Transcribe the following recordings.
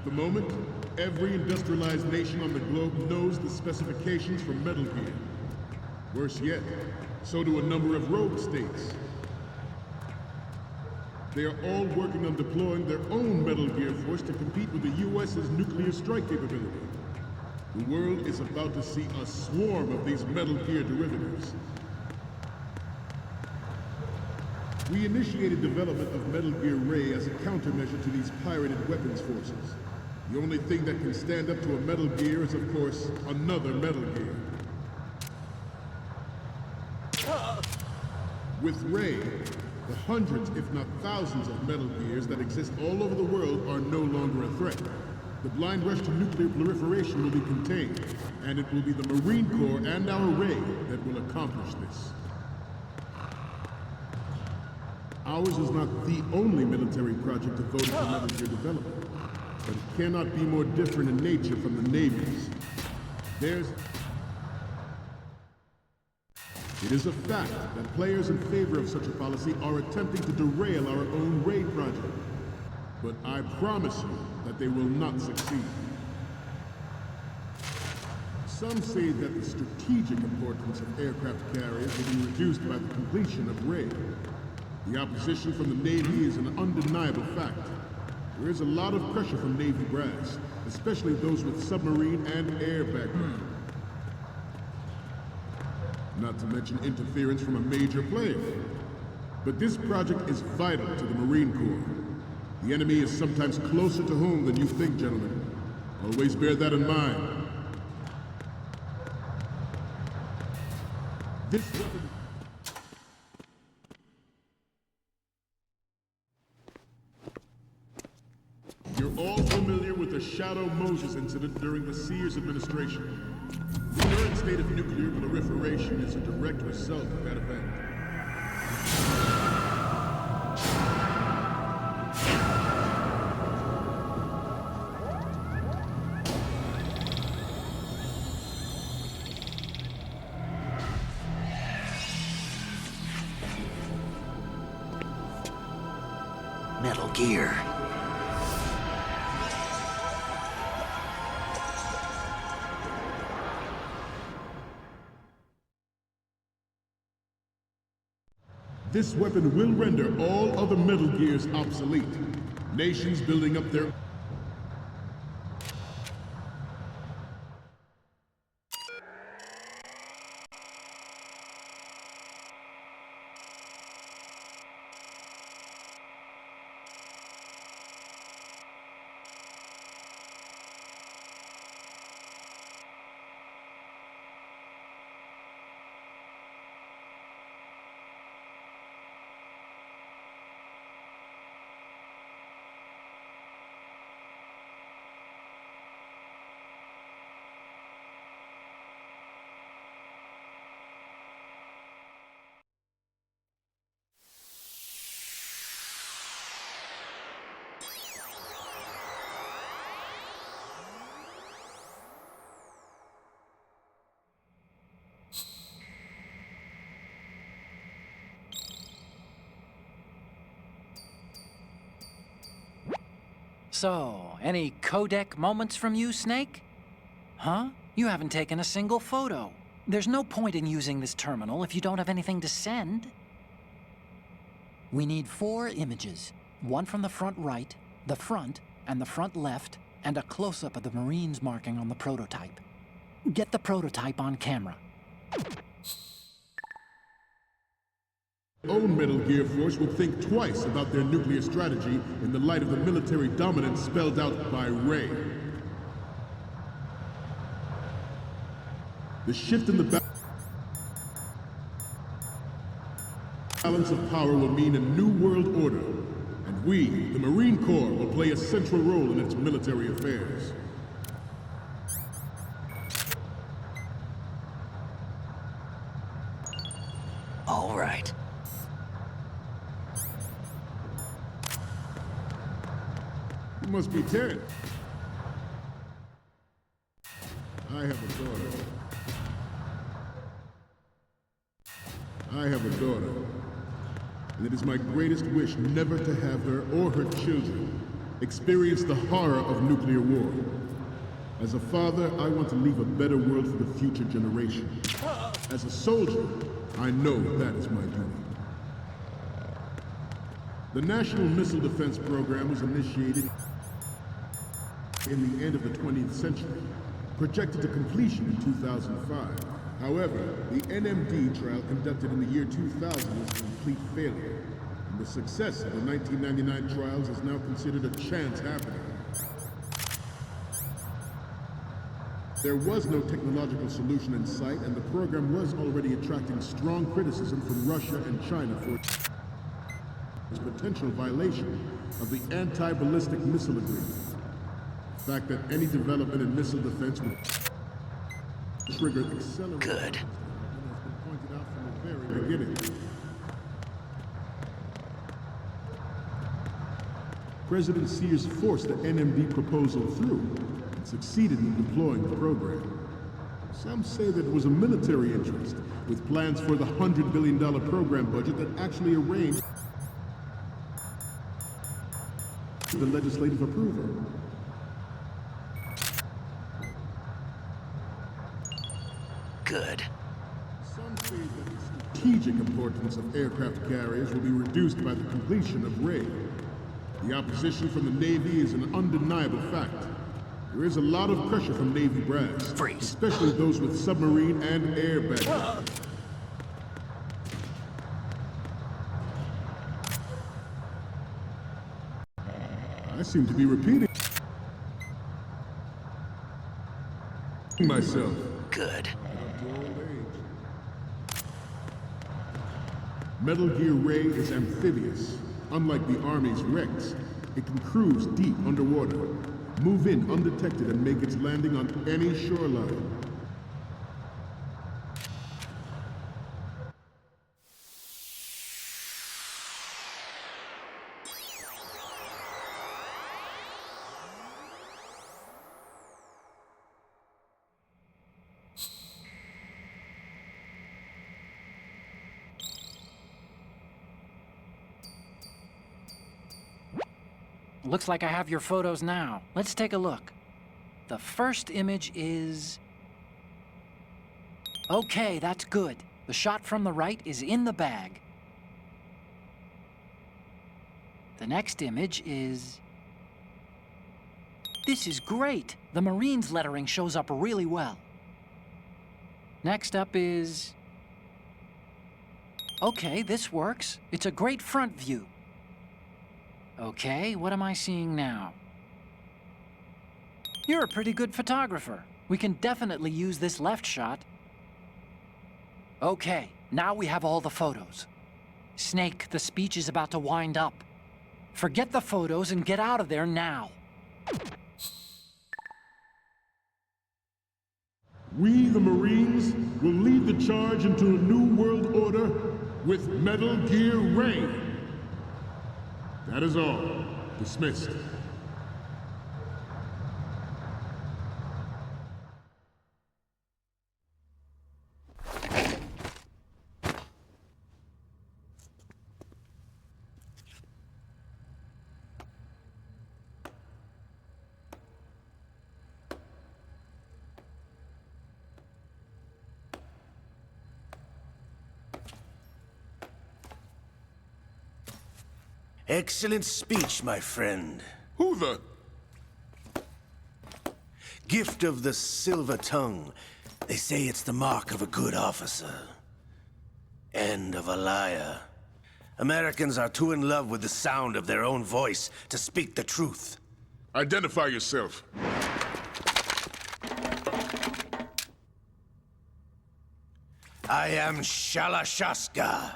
At the moment, every industrialized nation on the globe knows the specifications for Metal Gear. Worse yet, so do a number of rogue states. They are all working on deploying their own Metal Gear force to compete with the US's nuclear strike capability. The world is about to see a swarm of these Metal Gear derivatives. We initiated development of Metal Gear Ray as a countermeasure to these pirated weapons forces. The only thing that can stand up to a Metal Gear is, of course, another Metal Gear. With Ray, the hundreds, if not thousands, of Metal Gears that exist all over the world are no longer a threat. The blind rush to nuclear proliferation will be contained, and it will be the Marine Corps and our Ray that will accomplish this. Ours is not the only military project devoted to Metal Gear development, but it cannot be more different in nature from the Navy's. It is a fact that players in favor of such a policy are attempting to derail our own Ray project. But I promise you that they will not succeed. Some say that the strategic importance of aircraft carriers will be reduced by the completion of Ray. The opposition from the Navy is an undeniable fact. There is a lot of pressure from Navy brass, especially those with submarine and air background. Not to mention interference from a major player. But this project is vital to the Marine Corps. The enemy is sometimes closer to home than you think, gentlemen. Always bear that in mind. This weapon... You're all familiar with the Shadow Moses incident during the Sears administration. The current state of nuclear proliferation is a direct result of that event. Metal Gear. This weapon will render all other Metal Gears obsolete. Nations building up their... So, any codec moments from you, Snake? Huh? You haven't taken a single photo. There's no point in using this terminal if you don't have anything to send. We need 4 images. One from the front right, the front, and the front left, and a close-up of the Marines marking on the prototype. Get the prototype on camera. Own Metal Gear force will think twice about their nuclear strategy in the light of the military dominance spelled out by Ray. The shift in the balance of power will mean a new world order, and we, the Marine Corps, will play a central role in its military affairs. All right. You must be Ted. I have a daughter. I have a daughter. And it is my greatest wish never to have her or her children experienced the horror of nuclear war. As a father, I want to leave a better world for the future generation. As a soldier, I know that is my duty. The National Missile Defense Program was initiated in the end of the 20th century, projected to completion in 2005. However, the NMD trial conducted in the year 2000 was a complete failure, and the success of the 1999 trials is now considered a chance happening. There was no technological solution in sight, and the program was already attracting strong criticism from Russia and China for its potential violation of the Anti-Ballistic Missile Agreement. The fact that any development in missile defense would trigger accelerated Good. has been pointed out from the very beginning. President Sears forced the NMD proposal through and succeeded in deploying the program. Some say that it was a military interest, with plans for the $100 billion program budget that actually arranged the legislative approval. Good. Some say that the strategic importance of aircraft carriers will be reduced by the completion of RAID. The opposition from the Navy is an undeniable fact. There is a lot of pressure from Navy brass, Freeze. especially those with submarine and air baggage. I seem to be repeating myself. Good. Metal Gear Ray is amphibious. Unlike the Army's Rex, it can cruise deep underwater, move in undetected, and make its landing on any shoreline. Looks like I have your photos now. Let's take a look. The first image is... Okay, that's good. The shot from the right is in the bag. The next image is... This is great. The Marines lettering shows up really well. Next up is... Okay, this works. It's a great front view. Okay, what am I seeing now? You're a pretty good photographer. We can definitely use this left shot. Okay, now we have all the photos. Snake, the speech is about to wind up. Forget the photos and get out of there now. We, the Marines, will lead the charge into a new world order with Metal Gear Ray. That is all. Dismissed. Excellent speech, my friend. Who the... Gift of the silver tongue. They say it's the mark of a good officer. And of a liar. Americans are too in love with the sound of their own voice to speak the truth. Identify yourself. I am Shalashaska,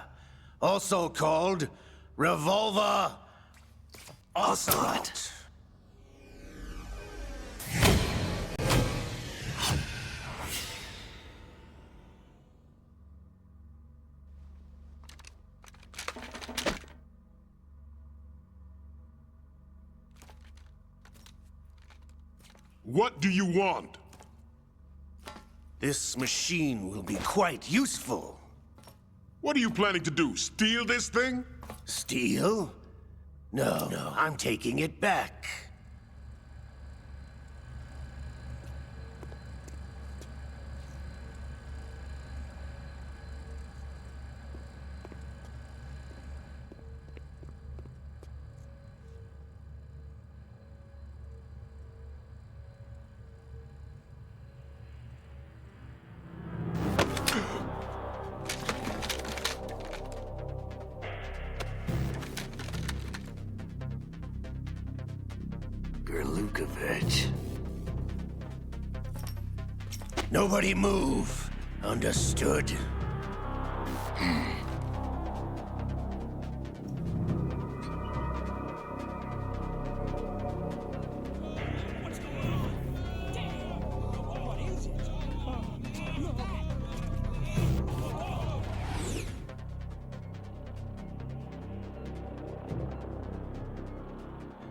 also called Revolver Ocelot. What do you want? This machine will be quite useful. What are you planning to do? Steal this thing? Steal? No, I'm taking it back. Gerlukovich. Nobody move. Understood?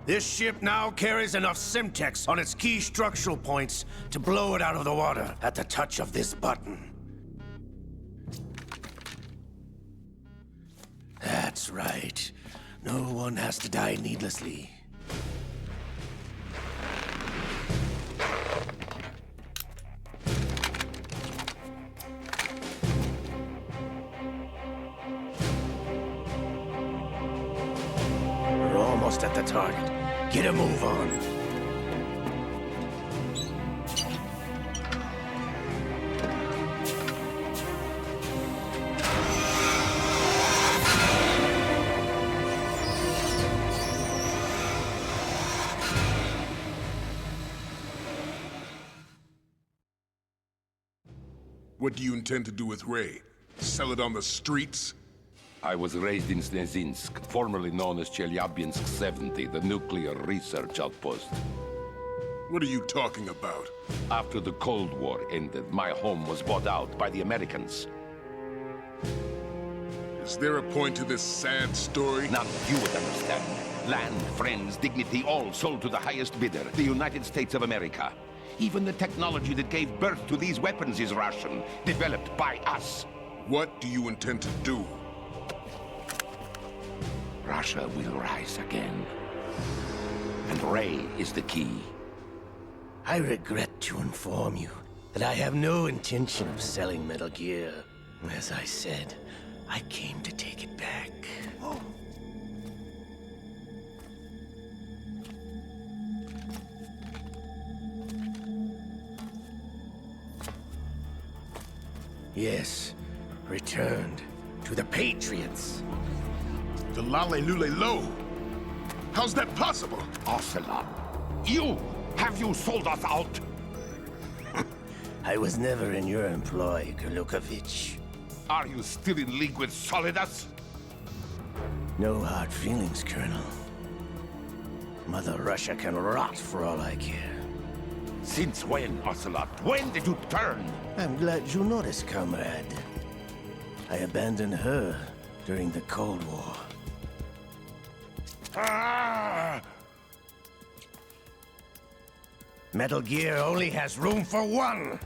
This ship now carries enough Simtex on its key structural points to blow it out of the water at the touch of this button. That's right. No one has to die needlessly. We're almost at the target. Get a move on. What do you intend to do with Ray? Sell it on the streets? I was raised in Snezinsk, formerly known as Chelyabinsk 70, the nuclear research outpost. What are you talking about? After the Cold War ended, my home was bought out by the Americans. Is there a point to this sad story? None you would understand. Land, friends, dignity, all sold to the highest bidder, the United States of America. Even the technology that gave birth to these weapons is Russian, developed by us. What do you intend to do? Russia will rise again. And Ray is the key. I regret to inform you that I have no intention of selling Metal Gear. As I said, I came to take it back. Yes, returned to the Patriots. The Lale Lule Lo? How's that possible? Ocelot, have you sold us out? I was never in your employ, Gerlukovich. Are you still in league with Solidus? No hard feelings, Colonel. Mother Russia can rot for all I care. Since when, Ocelot? When did you turn? I'm glad you noticed, comrade. I abandoned her during the Cold War. Ah! Metal Gear only has room for one!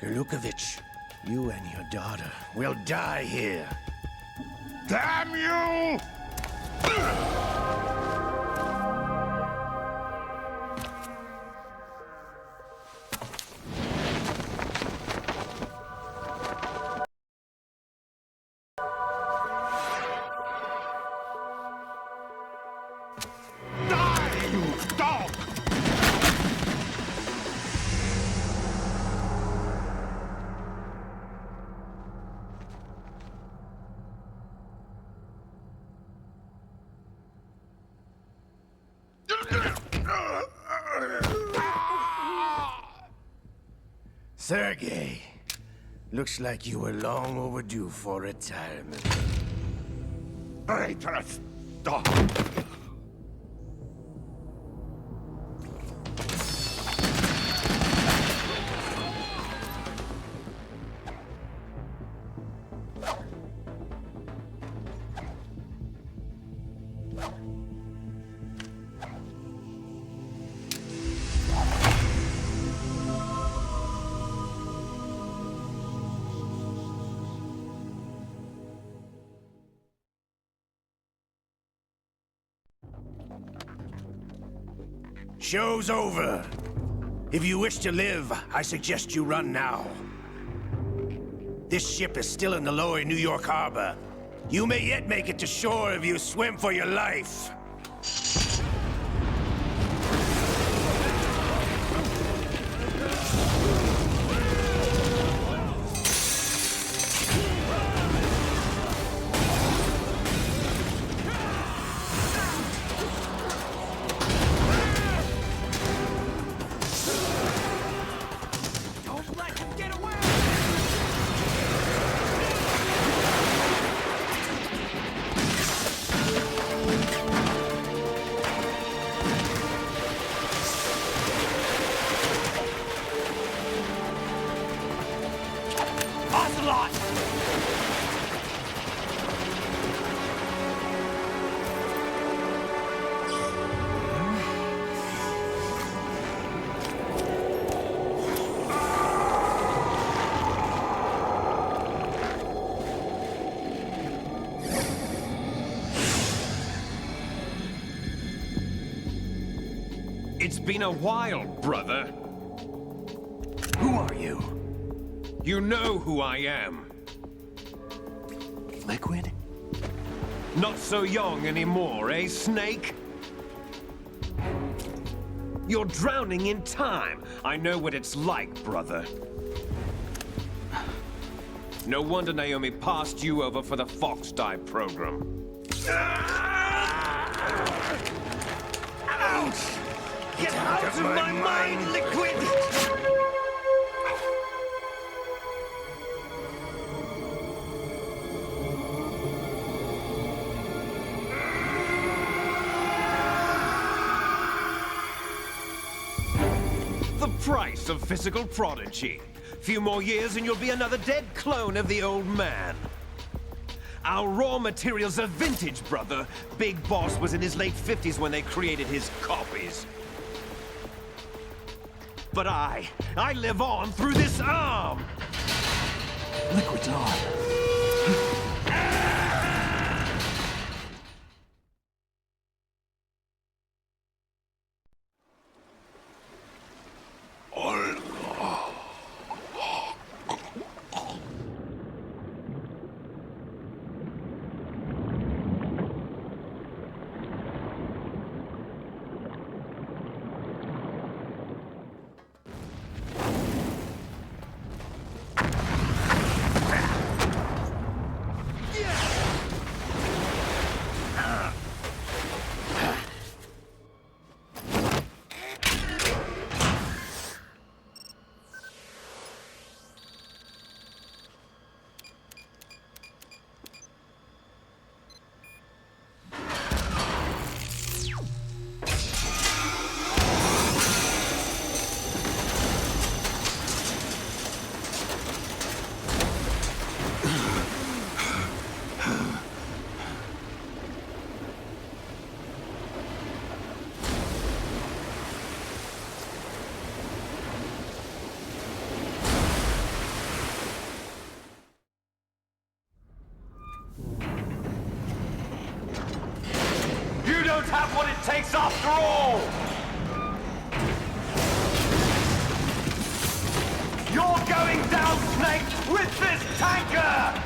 Gerlukovich, you and your daughter will die here. Damn you! Sergei, looks like you were long overdue for retirement. Traitorous dog! Show's over. If you wish to live, I suggest you run now. This ship is still in the lower New York harbor. You may yet make it to shore if you swim for your life. It's been a while, brother. Who are you? You know who I am. Liquid? Not so young anymore, eh, Snake? You're drowning in time. I know what it's like, brother. No wonder Naomi passed you over for the Fox Die program. Ouch! Get out of my mind, Liquid! The price of physical prodigy. Few more years and you'll be another dead clone of the old man. Our raw materials are vintage, brother. Big Boss was in his late 50s when they created his copies. But I live on through this arm! Liquid's on. You don't have what it takes after all! You're going down, Snake, with this tanker!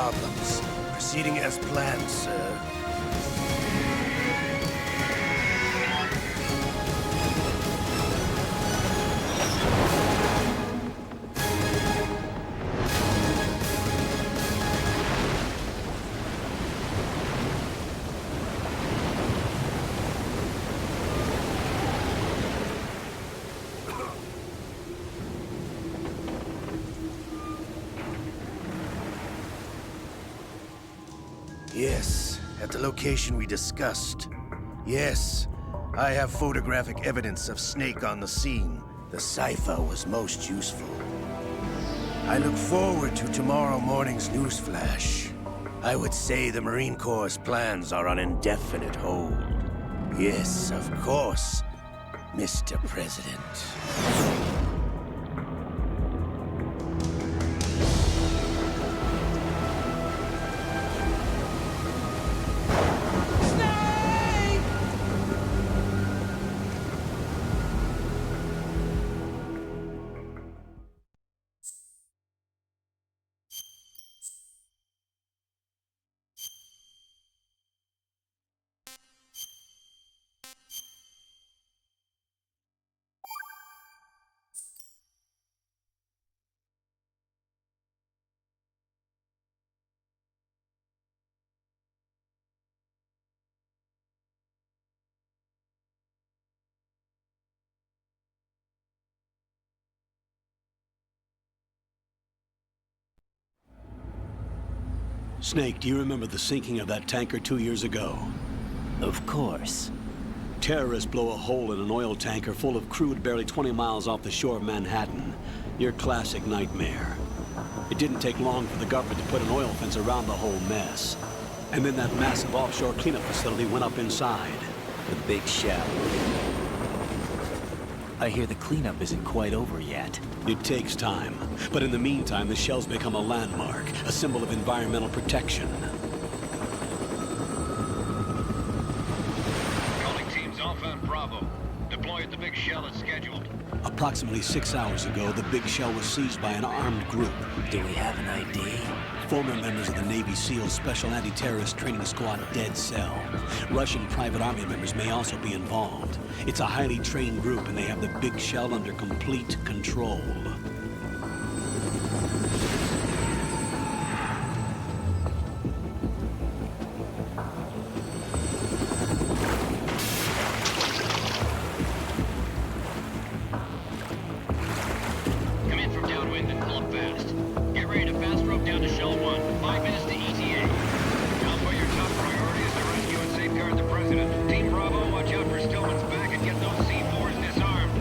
problems. Proceeding as planned, sir. Yes, at the location we discussed. Yes, I have photographic evidence of Snake on the scene. The cipher was most useful. I look forward to tomorrow morning's newsflash. I would say the Marine Corps' plans are on indefinite hold. Yes, of course, Mr. President. Snake, do you remember the sinking of that tanker 2 years ago? Of course. Terrorists blow a hole in an oil tanker full of crude barely 20 miles off the shore of Manhattan. Your classic nightmare. It didn't take long for the government to put an oil fence around the whole mess. And then that massive offshore cleanup facility went up inside. The Big Shell. I hear the cleanup isn't quite over yet. It takes time. But in the meantime, the shell's become a landmark, a symbol of environmental protection. Calling teams Alpha and Bravo. Deploy at the Big Shell as scheduled. Approximately 6 hours ago, the Big Shell was seized by an armed group. Do we have an ID? Former members of the Navy SEALs Special Anti-Terrorist Training Squad Dead Cell. Russian private army members may also be involved. It's a highly trained group, and they have the Big Shell under complete control. Come in from downwind and pull up fast. Get ready to fast rope down to Shell 1. 5 minutes to ETA. Alpha, your top priority is to rescue and safeguard the President. Team Bravo, watch out for Stillman's back and get those C4s disarmed.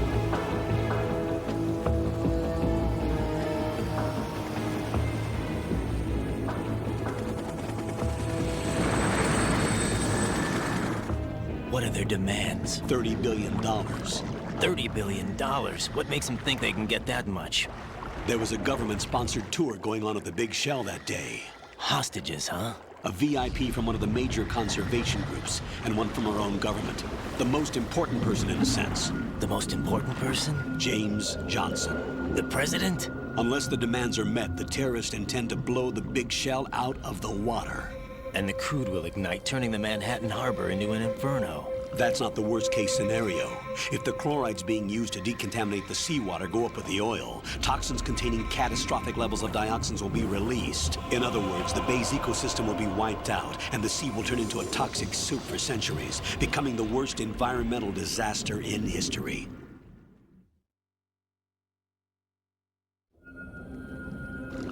What are their demands? $30 billion. $30 billion? What makes them think they can get that much? There was a government-sponsored tour going on at the Big Shell that day. Hostages, huh? A VIP from one of the major conservation groups, and one from our own government. The most important person, in a sense. The most important person? James Johnson. The President? Unless the demands are met, the terrorists intend to blow the Big Shell out of the water. And the crude will ignite, turning the Manhattan Harbor into an inferno. That's not the worst-case scenario. If the chlorides being used to decontaminate the seawater go up with the oil, toxins containing catastrophic levels of dioxins will be released. In other words, the bay's ecosystem will be wiped out, and the sea will turn into a toxic soup for centuries, becoming the worst environmental disaster in history.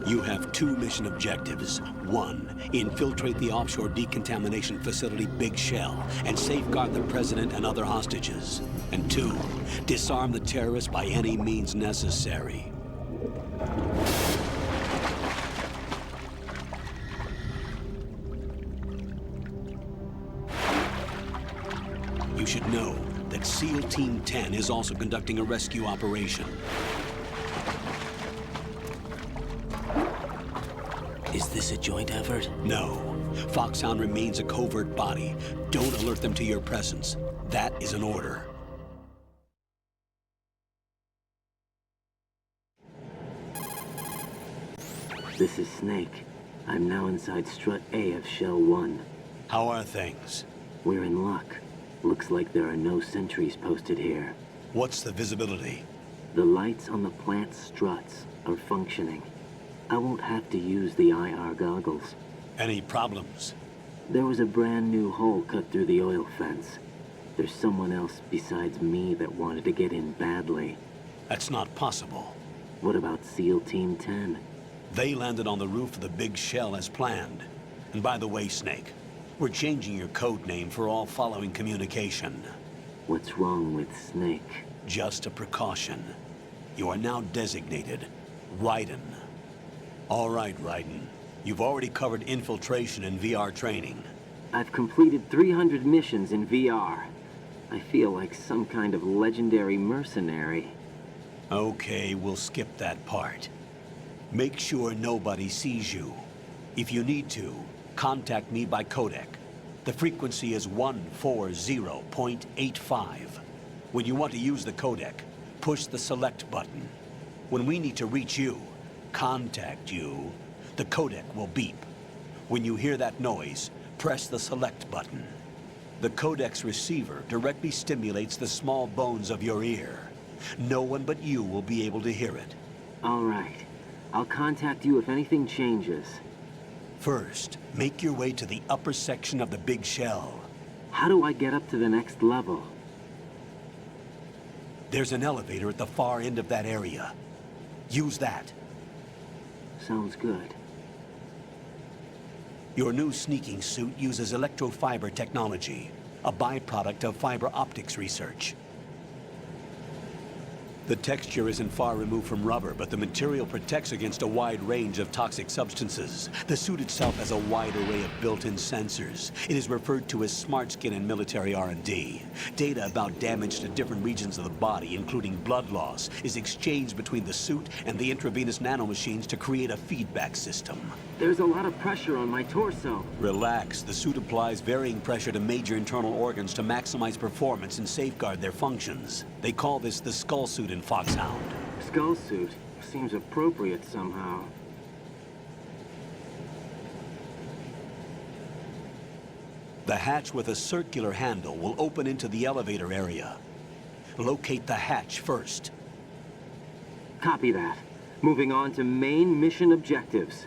You have 2 mission objectives. 1, infiltrate the offshore decontamination facility Big Shell and safeguard the President and other hostages. And 2, disarm the terrorists by any means necessary. You should know that SEAL Team 10 is also conducting a rescue operation. Is this a joint effort? No. Foxhound remains a covert body. Don't alert them to your presence. That is an order. This is Snake. I'm now inside Strut A of Shell 1. How are things? We're in luck. Looks like there are no sentries posted here. What's the visibility? The lights on the plant struts are functioning. I won't have to use the IR goggles. Any problems? There was a brand new hole cut through the oil fence. There's someone else besides me that wanted to get in badly. That's not possible. What about SEAL Team 10? They landed on the roof of the big shell as planned. And by the way, Snake, we're changing your code name for all following communication. What's wrong with Snake? Just a precaution. You are now designated Raiden. All right, Raiden. You've already covered infiltration and VR training. I've completed 300 missions in VR. I feel like some kind of legendary mercenary. Okay, we'll skip that part. Make sure nobody sees you. If you need to, contact me by codec. The frequency is 140.85. When you want to use the codec, push the select button. When we need to reach you, contact you, the codec will beep. When you hear that noise, press the select button. The codec's receiver directly stimulates the small bones of your ear. No one but you will be able to hear it. All right. I'll contact you if anything changes. First, make your way to the upper section of the big shell. How do I get up to the next level? There's an elevator at the far end of that area. Use that. Sounds good. Your new sneaking suit uses electrofiber technology, a byproduct of fiber optics research. The texture isn't far removed from rubber, but the material protects against a wide range of toxic substances. The suit itself has a wide array of built-in sensors. It is referred to as smart skin in military R&D. Data about damage to different regions of the body, including blood loss, is exchanged between the suit and the intravenous nanomachines to create a feedback system. There's a lot of pressure on my torso. Relax. The suit applies varying pressure to major internal organs to maximize performance and safeguard their functions. They call this the skull suit in Foxhound. Skull suit seems appropriate somehow. The hatch with a circular handle will open into the elevator area. Locate the hatch first. Copy that. Moving on to main mission objectives.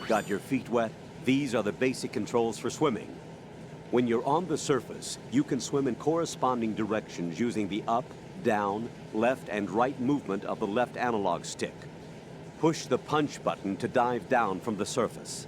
Got your feet wet? These are the basic controls for swimming. When you're on the surface, you can swim in corresponding directions using the up, down, left, and right movement of the left analog stick. Push the punch button to dive down from the surface.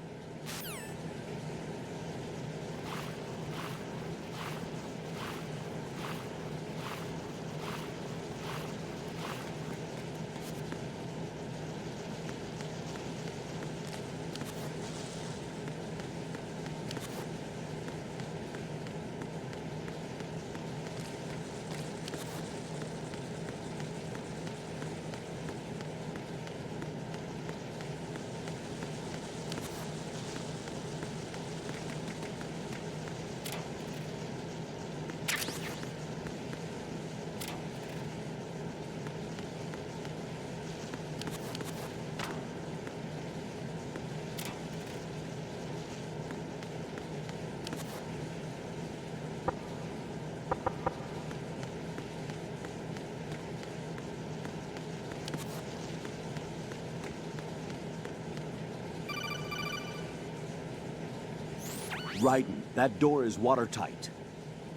Raiden, that door is watertight.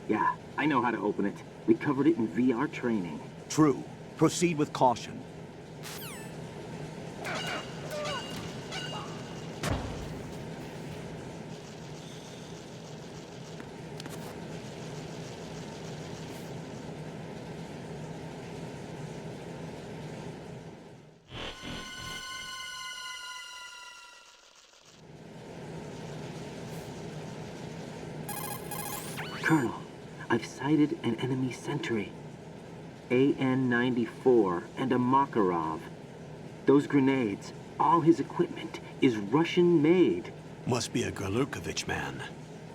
Yeah, I know how to open it. We covered it in VR training. True. Proceed with caution. Colonel, I've sighted an enemy sentry. AN-94 and a Makarov. Those grenades, all his equipment, is Russian-made. Must be a Gerlukovich man.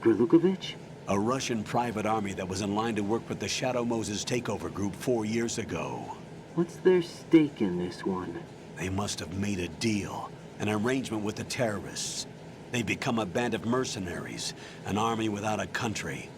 Gerlukovich? A Russian private army that was in line to work with the Shadow Moses takeover group 4 years ago. What's their stake in this one? They must have made a deal, an arrangement with the terrorists. They've become a band of mercenaries, an army without a country.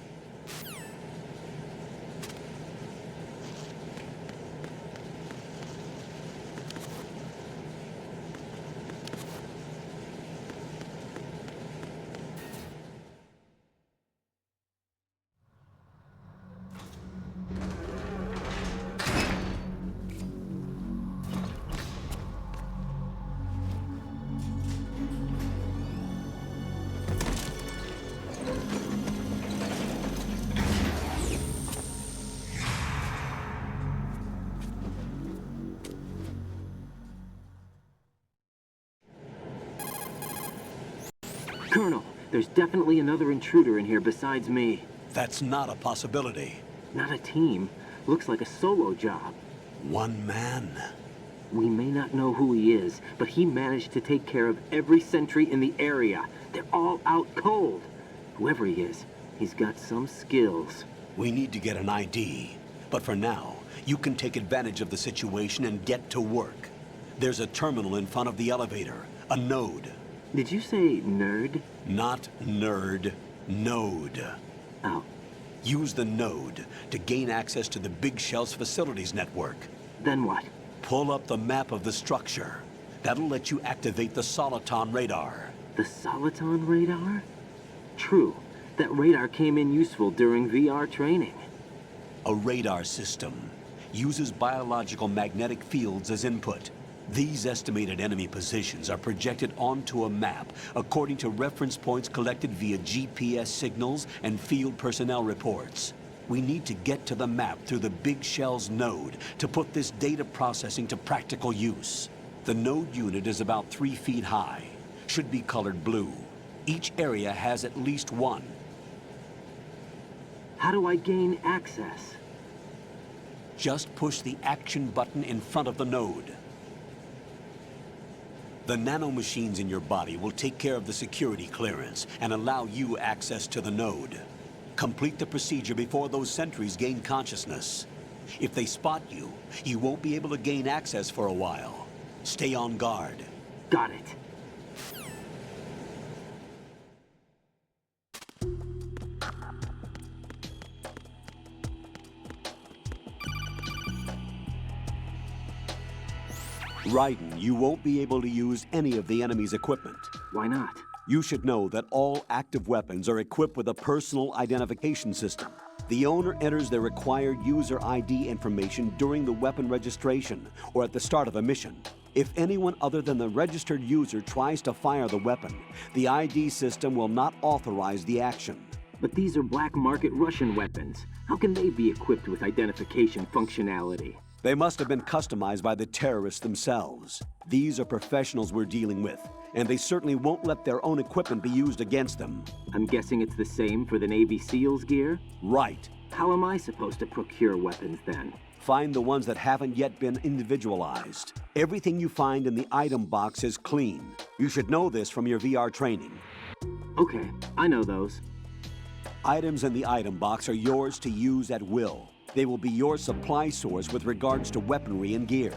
Colonel, there's definitely another intruder in here besides me. That's not a possibility. Not a team. Looks like a solo job. One man. We may not know who he is, but he managed to take care of every sentry in the area. They're all out cold. Whoever he is, he's got some skills. We need to get an ID. But for now, you can take advantage of the situation and get to work. There's a terminal in front of the elevator. A node. Did you say nerd? Not nerd. Node. Oh. Use the node to gain access to the Big Shell's facilities network. Then what? Pull up the map of the structure. That'll let you activate the Soliton radar. The Soliton radar? True. That radar came in useful during VR training. A radar system uses biological magnetic fields as input. These estimated enemy positions are projected onto a map according to reference points collected via GPS signals and field personnel reports. We need to get to the map through the Big Shell's node to put this data processing to practical use. The node unit is about 3 feet high, should be colored blue. Each area has at least one. How do I gain access? Just push the action button in front of the node. The nanomachines in your body will take care of the security clearance and allow you access to the node. Complete the procedure before those sentries gain consciousness. If they spot you, you won't be able to gain access for a while. Stay on guard. Got it. Raiden, you won't be able to use any of the enemy's equipment. Why not? You should know that all active weapons are equipped with a personal identification system. The owner enters their required user ID information during the weapon registration or at the start of a mission. If anyone other than the registered user tries to fire the weapon, the ID system will not authorize the action. But these are black market Russian weapons. How can they be equipped with identification functionality? They must have been customized by the terrorists themselves. These are professionals we're dealing with, and they certainly won't let their own equipment be used against them. I'm guessing it's the same for the Navy SEALs gear? Right. How am I supposed to procure weapons then? Find the ones that haven't yet been individualized. Everything you find in the item box is clean. You should know this from your VR training. Okay, I know those. Items in the item box are yours to use at will. They will be your supply source with regards to weaponry and gear.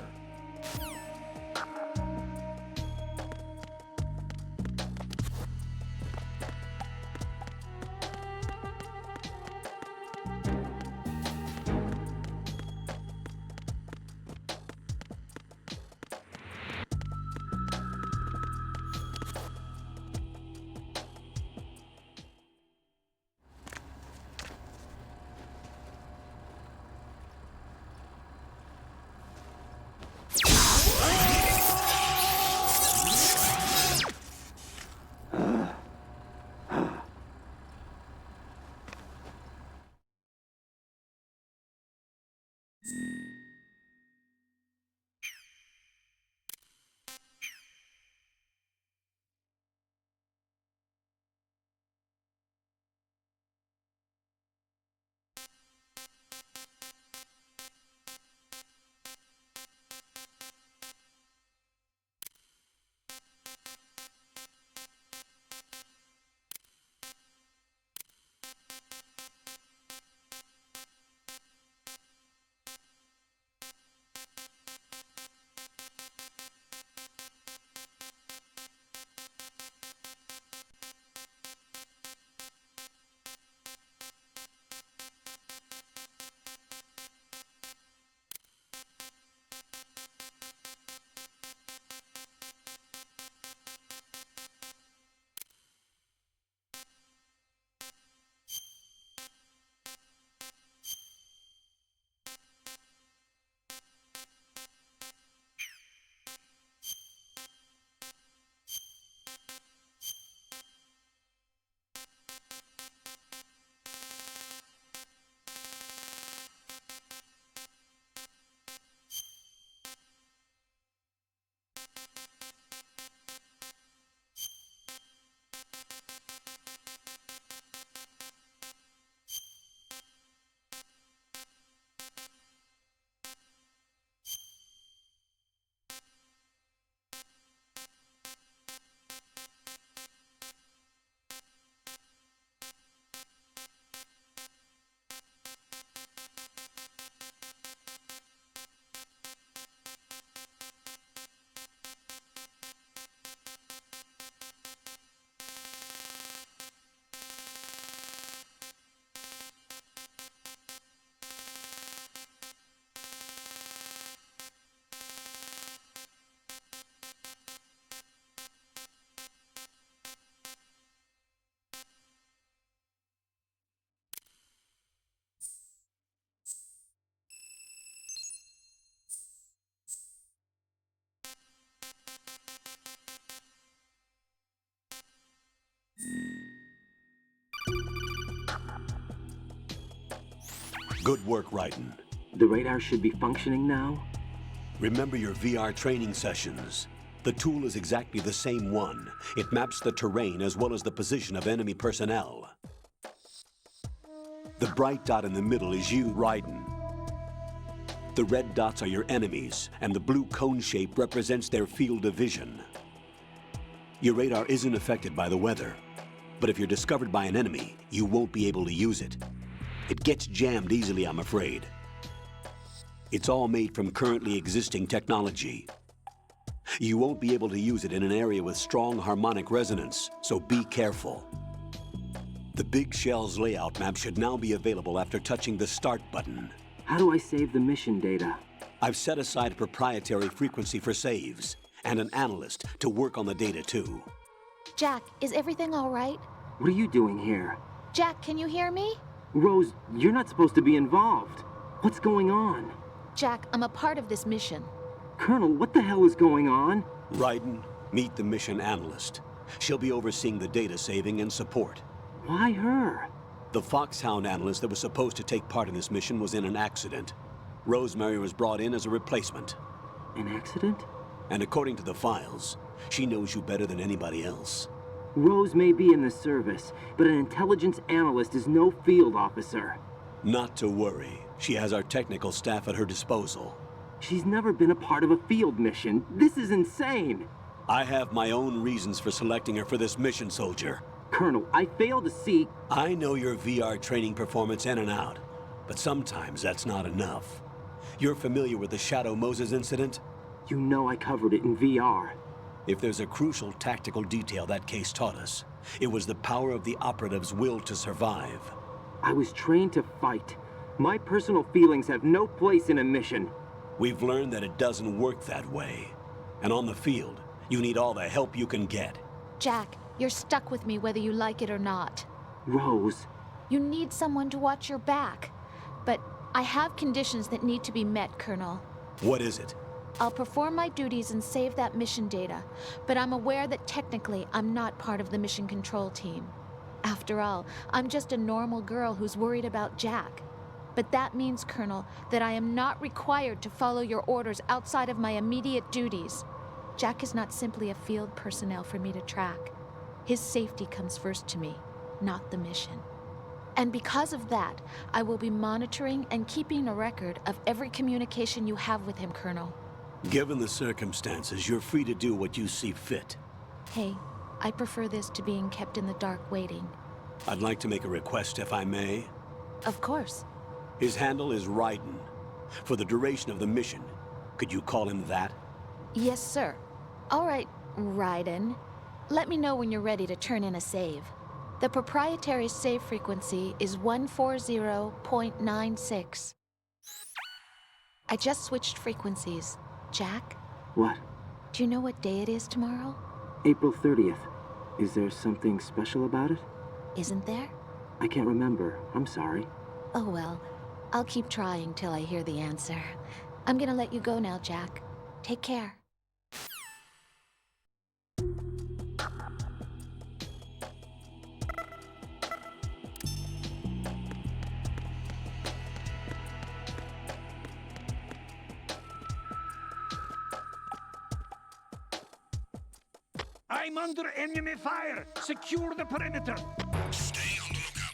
Good work, Raiden. The radar should be functioning now? Remember your VR training sessions. The tool is exactly the same one. It maps the terrain as well as the position of enemy personnel. The bright dot in the middle is you, Raiden. The red dots are your enemies, and the blue cone shape represents their field of vision. Your radar isn't affected by the weather, but if you're discovered by an enemy, you won't be able to use it. It gets jammed easily, I'm afraid. It's all made from currently existing technology. You won't be able to use it in an area with strong harmonic resonance, so be careful. The Big Shell's layout map should now be available after touching the Start button. How do I save the mission data? I've set aside a proprietary frequency for saves, and an analyst to work on the data too. Jack, is everything all right? What are you doing here? Jack, can you hear me? Rose, you're not supposed to be involved. What's going on? Jack, I'm a part of this mission. Colonel, what the hell is going on? Raiden, meet the mission analyst. She'll be overseeing the data saving and support. Why her? The Foxhound analyst that was supposed to take part in this mission was in an accident. Rosemary was brought in as a replacement. An accident? And according to the files, she knows you better than anybody else. Rose may be in the service, but an intelligence analyst is no field officer. Not to worry. She has our technical staff at her disposal. She's never been a part of a field mission. This is insane. I have my own reasons for selecting her for this mission, soldier. Colonel, I fail to see... I know your VR training performance in and out, but sometimes that's not enough. You're familiar with the Shadow Moses incident? You know I covered it in VR. If there's a crucial tactical detail that case taught us, it was the power of the operative's will to survive. I was trained to fight. My personal feelings have no place in a mission. We've learned that it doesn't work that way. And on the field, you need all the help you can get. Jack, you're stuck with me whether you like it or not. Rose. You need someone to watch your back. But I have conditions that need to be met, Colonel. What is it? I'll perform my duties and save that mission data, but I'm aware that technically I'm not part of the mission control team. After all, I'm just a normal girl who's worried about Jack. But that means, Colonel, that I am not required to follow your orders outside of my immediate duties. Jack is not simply a field personnel for me to track. His safety comes first to me, not the mission. And because of that, I will be monitoring and keeping a record of every communication you have with him, Colonel. Given the circumstances, you're free to do what you see fit. Hey, I prefer this to being kept in the dark waiting. I'd like to make a request, if I may. Of course. His handle is Raiden. For the duration of the mission, could you call him that? Yes, sir. All right, Raiden. Let me know when you're ready to turn in a save. The proprietary save frequency is 140.96. I just switched frequencies. Jack? What? Do you know what day it is tomorrow? April 30th. Is there something special about it? Isn't there? I can't remember. I'm sorry. Oh well. I'll keep trying till I hear the answer. I'm gonna let you go now, Jack. Take care. I'm under enemy fire! Secure the perimeter! Stay on the lookout.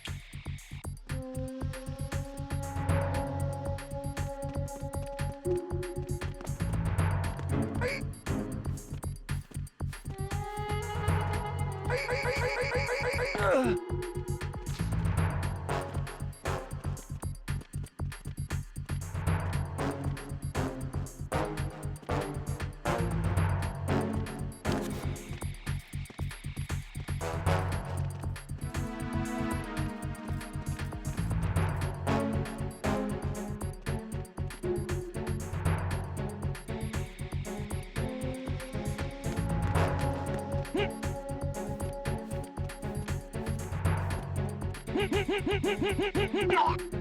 No!